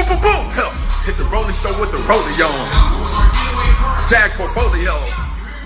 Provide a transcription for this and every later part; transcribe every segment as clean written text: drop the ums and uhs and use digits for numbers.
boom, boom, boom. Hit the Rolling Stone with the rollie on. Jag portfolio.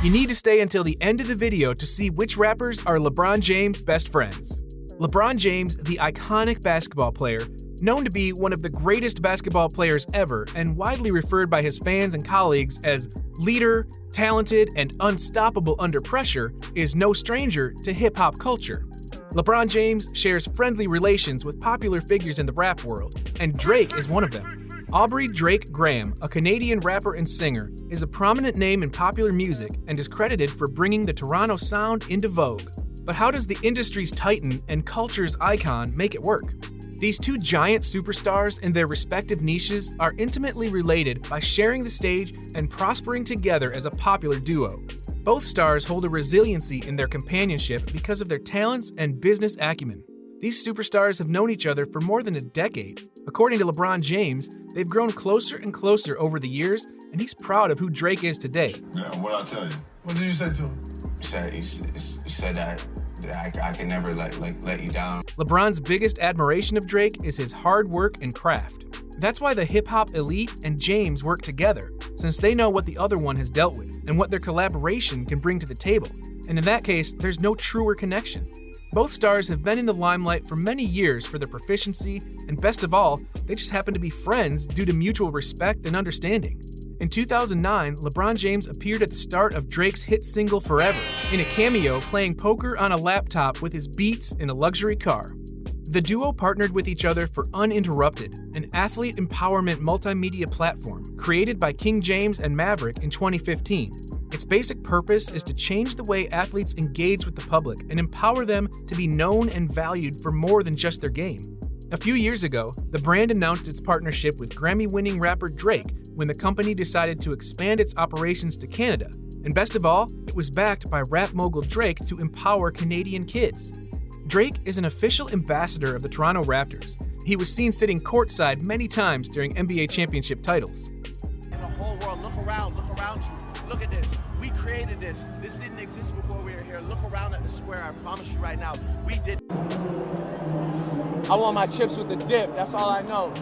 You need to stay until the end of the video to see which rappers are LeBron James' best friends. LeBron James, the iconic basketball player, known to be one of the greatest basketball players ever and widely referred by his fans and colleagues as leader, talented, and unstoppable under pressure, is no stranger to hip-hop culture. LeBron James shares friendly relations with popular figures in the rap world, and Drake is one of them. Aubrey Drake Graham, a Canadian rapper and singer, is a prominent name in popular music and is credited for bringing the Toronto sound into vogue. But how does the industry's titan and culture's icon make it work? These two giant superstars in their respective niches are intimately related by sharing the stage and prospering together as a popular duo. Both stars hold a resiliency in their companionship because of their talents and business acumen. These superstars have known each other for more than a decade. According to LeBron James, they've grown closer and closer over the years, and he's proud of who Drake is today. Yeah, what'd I tell you? What did you say to him? You said that I can never let you down. LeBron's biggest admiration of Drake is his hard work and craft. That's why the hip-hop elite and James work together, since they know what the other one has dealt with and what their collaboration can bring to the table. And in that case, there's no truer connection. Both stars have been in the limelight for many years for their proficiency, and best of all, they just happen to be friends due to mutual respect and understanding. In 2009, LeBron James appeared at the start of Drake's hit single Forever, in a cameo playing poker on a laptop with his Beats in a luxury car. The duo partnered with each other for Uninterrupted, an athlete empowerment multimedia platform created by King James and Maverick in 2015. Its basic purpose is to change the way athletes engage with the public and empower them to be known and valued for more than just their game. A few years ago, the brand announced its partnership with Grammy-winning rapper Drake when the company decided to expand its operations to Canada. And best of all, it was backed by rap mogul Drake to empower Canadian kids. Drake is an official ambassador of the Toronto Raptors. He was seen sitting courtside many times during NBA championship titles. In the whole world, look around you. Look at this. We created this. This didn't exist before we were here. Look around at the square. I promise you right now, we did. I want my chips with the dip. That's all I know.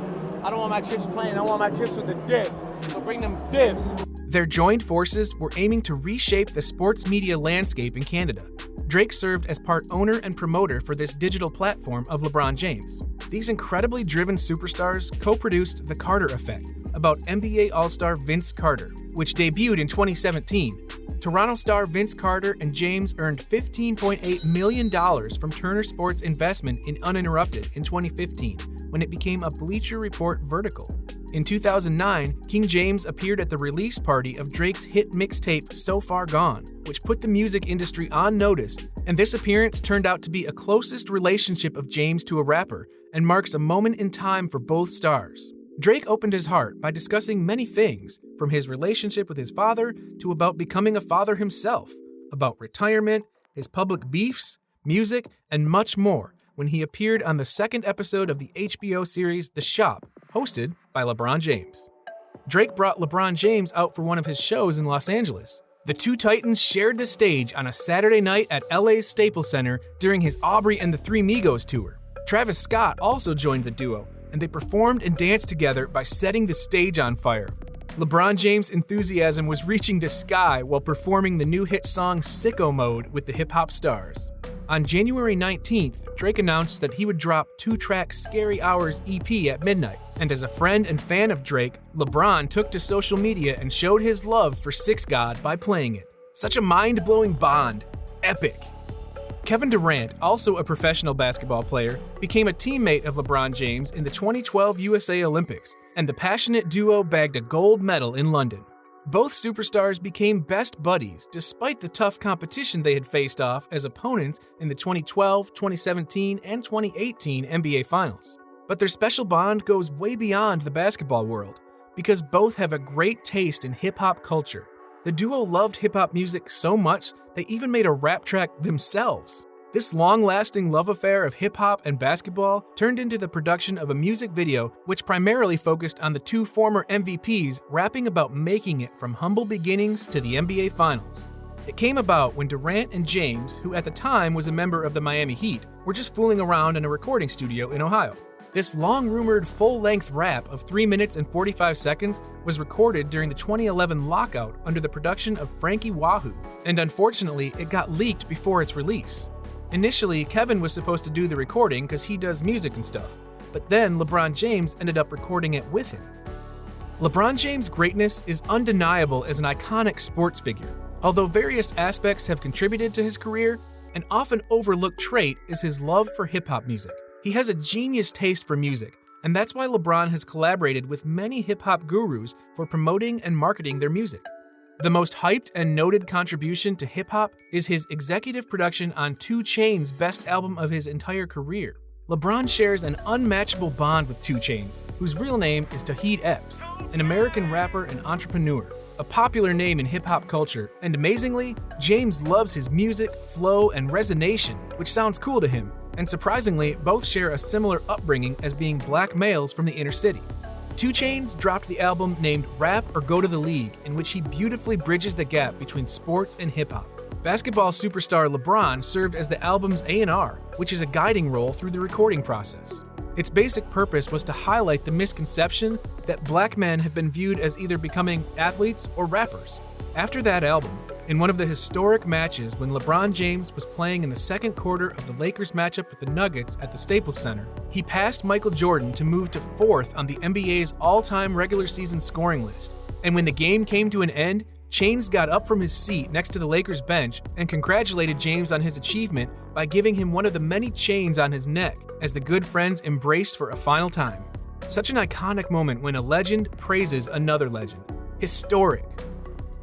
I don't want my chips plain. I want my chips with the dip. So bring them dips. Their joined forces were aiming to reshape the sports media landscape in Canada. Drake served as part owner and promoter for this digital platform of LeBron James. These incredibly driven superstars co-produced The Carter Effect, about NBA All-Star Vince Carter, which debuted in 2017. Toronto star Vince Carter and James earned $15.8 million from Turner Sports' investment in Uninterrupted in 2015, when it became a Bleacher Report vertical. In 2009, King James appeared at the release party of Drake's hit mixtape So Far Gone, which put the music industry on notice, and this appearance turned out to be a closest relationship of James to a rapper and marks a moment in time for both stars. Drake opened his heart by discussing many things, from his relationship with his father to about becoming a father himself, about retirement, his public beefs, music, and much more when he appeared on the second episode of the HBO series The Shop, hosted by LeBron James. Drake brought LeBron James out for one of his shows in Los Angeles. The two titans shared the stage on a Saturday night at LA's Staples Center during his Aubrey and the Three Migos tour. Travis Scott also joined the duo, and they performed and danced together by setting the stage on fire. LeBron James' enthusiasm was reaching the sky while performing the new hit song Sicko Mode with the hip-hop stars. On January 19th, Drake announced that he would drop two-track Scary Hours EP at midnight, and as a friend and fan of Drake, LeBron took to social media and showed his love for Six God by playing it. Such a mind-blowing bond. Epic. Kevin Durant, also a professional basketball player, became a teammate of LeBron James in the 2012 USA Olympics, and the passionate duo bagged a gold medal in London. Both superstars became best buddies despite the tough competition they had faced off as opponents in the 2012, 2017, and 2018 NBA Finals. But their special bond goes way beyond the basketball world, because both have a great taste in hip-hop culture. The duo loved hip-hop music so much they even made a rap track themselves. This long-lasting love affair of hip-hop and basketball turned into the production of a music video which primarily focused on the two former MVPs rapping about making it from humble beginnings to the NBA Finals. It came about when Durant and James, who at the time was a member of the Miami Heat, were just fooling around in a recording studio in Ohio. This long-rumored full-length rap of 3 minutes and 45 seconds was recorded during the 2011 lockout under the production of Frankie Wahoo, and unfortunately, it got leaked before its release. Initially, Kevin was supposed to do the recording because he does music and stuff, but then LeBron James ended up recording it with him. LeBron James' greatness is undeniable as an iconic sports figure. Although various aspects have contributed to his career, an often overlooked trait is his love for hip-hop music. He has a genius taste for music, and that's why LeBron has collaborated with many hip-hop gurus for promoting and marketing their music. The most hyped and noted contribution to hip-hop is his executive production on 2 Chainz' best album of his entire career. LeBron shares an unmatchable bond with 2 Chainz, whose real name is Tauheed Epps, an American rapper and entrepreneur, a popular name in hip-hop culture, and amazingly, James loves his music, flow, and resonation, which sounds cool to him, and surprisingly, both share a similar upbringing as being black males from the inner city. 2 Chainz dropped the album named Rap or Go to the League, in which he beautifully bridges the gap between sports and hip-hop. Basketball superstar LeBron served as the album's A&R, which is a guiding role through the recording process. Its basic purpose was to highlight the misconception that black men have been viewed as either becoming athletes or rappers. After that album, in one of the historic matches when LeBron James was playing in the second quarter of the Lakers matchup with the Nuggets at the Staples Center, he passed Michael Jordan to move to 4th on the NBA's all-time regular season scoring list. And when the game came to an end, Chainz got up from his seat next to the Lakers bench and congratulated James on his achievement by giving him one of the many chains on his neck as the good friends embraced for a final time. Such an iconic moment when a legend praises another legend. Historic.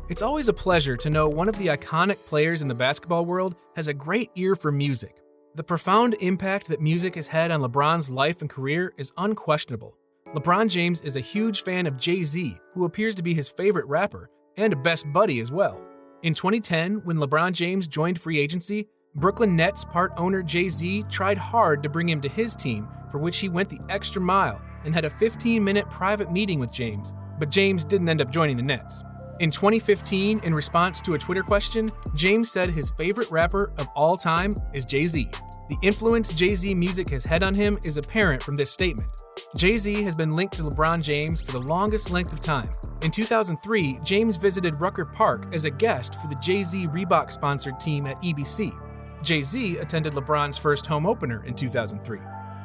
It's always a pleasure to know one of the iconic players in the basketball world has a great ear for music. The profound impact that music has had on LeBron's life and career is unquestionable. LeBron James is a huge fan of Jay-Z, who appears to be his favorite rapper, and a best buddy as well. In 2010, when LeBron James joined free agency, Brooklyn Nets part owner Jay-Z tried hard to bring him to his team, for which he went the extra mile and had a 15-minute private meeting with James, but James didn't end up joining the Nets. In 2015, in response to a Twitter question, James said his favorite rapper of all time is Jay-Z. The influence Jay-Z music has had on him is apparent from this statement. Jay-Z has been linked to LeBron James for the longest length of time. In 2003, James visited Rucker Park as a guest for the Jay-Z Reebok-sponsored team at EBC. Jay-Z attended LeBron's first home opener in 2003.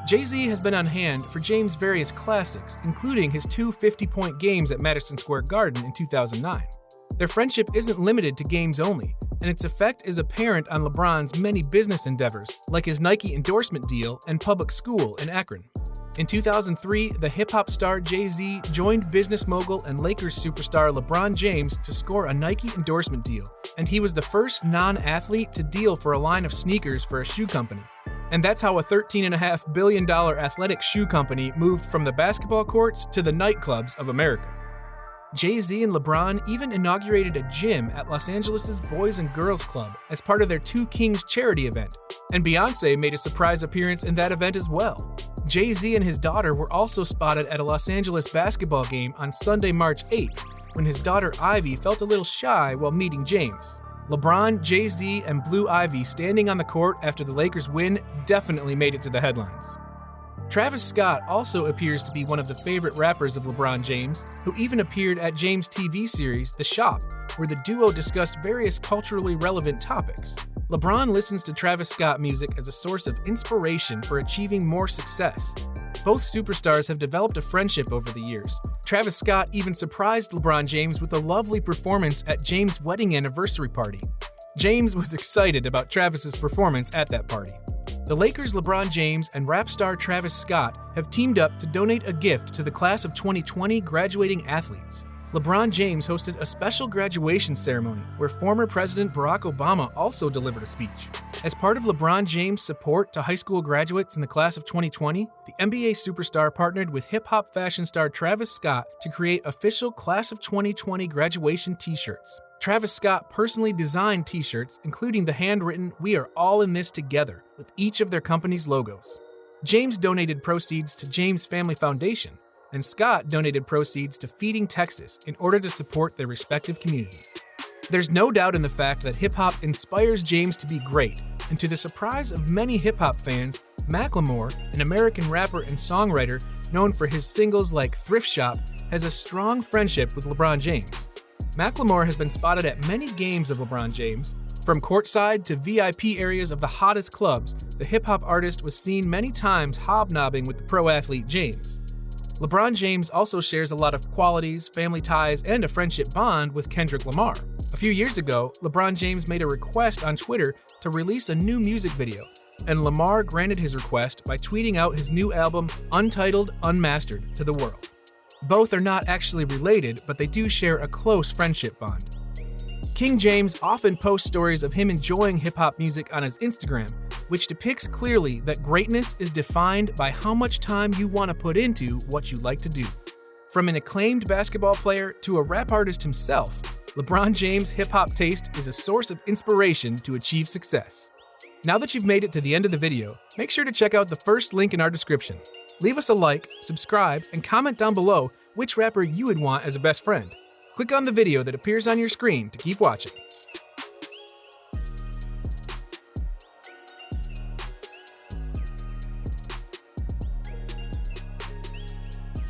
Jay-Z has been on hand for James' various classics, including his 2 50-point games at Madison Square Garden in 2009. Their friendship isn't limited to games only, and its effect is apparent on LeBron's many business endeavors, like his Nike endorsement deal and public school in Akron. In 2003, the hip-hop star Jay-Z joined business mogul and Lakers superstar LeBron James to score a Nike endorsement deal, and he was the first non-athlete to deal for a line of sneakers for a shoe company. And that's how a $13.5 billion athletic shoe company moved from the basketball courts to the nightclubs of America. Jay-Z and LeBron even inaugurated a gym at Los Angeles' Boys and Girls Club as part of their 2 Kings charity event, and Beyoncé made a surprise appearance in that event as well. Jay-Z and his daughter were also spotted at a Los Angeles basketball game on Sunday, March 8th, when his daughter Ivy felt a little shy while meeting James. LeBron, Jay-Z, and Blue Ivy standing on the court after the Lakers win definitely made it to the headlines. Travis Scott also appears to be one of the favorite rappers of LeBron James, who even appeared at James' TV series, The Shop, where the duo discussed various culturally relevant topics. LeBron listens to Travis Scott music as a source of inspiration for achieving more success. Both superstars have developed a friendship over the years. Travis Scott even surprised LeBron James with a lovely performance at James' wedding anniversary party. James was excited about Travis's performance at that party. The Lakers' LeBron James and rap star Travis Scott have teamed up to donate a gift to the class of 2020 graduating athletes. LeBron James hosted a special graduation ceremony where former President Barack Obama also delivered a speech. As part of LeBron James' support to high school graduates in the class of 2020, the NBA superstar partnered with hip-hop fashion star Travis Scott to create official class of 2020 graduation t-shirts. Travis Scott personally designed t-shirts, including the handwritten "We are all in this together," with each of their company's logos. James donated proceeds to James Family Foundation, and Scott donated proceeds to Feeding Texas in order to support their respective communities. There's no doubt in the fact that hip-hop inspires James to be great, and to the surprise of many hip-hop fans, Macklemore, an American rapper and songwriter known for his singles like Thrift Shop, has a strong friendship with LeBron James. Macklemore has been spotted at many games of LeBron James. From courtside to VIP areas of the hottest clubs, the hip-hop artist was seen many times hobnobbing with the pro athlete James. LeBron James also shares a lot of qualities, family ties, and a friendship bond with Kendrick Lamar. A few years ago, LeBron James made a request on Twitter to release a new music video, and Lamar granted his request by tweeting out his new album, Untitled Unmastered, to the world. Both are not actually related, but they do share a close friendship bond. King James often posts stories of him enjoying hip-hop music on his Instagram, which depicts clearly that greatness is defined by how much time you want to put into what you like to do. From an acclaimed basketball player to a rap artist himself, LeBron James' hip-hop taste is a source of inspiration to achieve success. Now that you've made it to the end of the video, make sure to check out the first link in our description. Leave us a like, subscribe, and comment down below which rapper you would want as a best friend. Click on the video that appears on your screen to keep watching.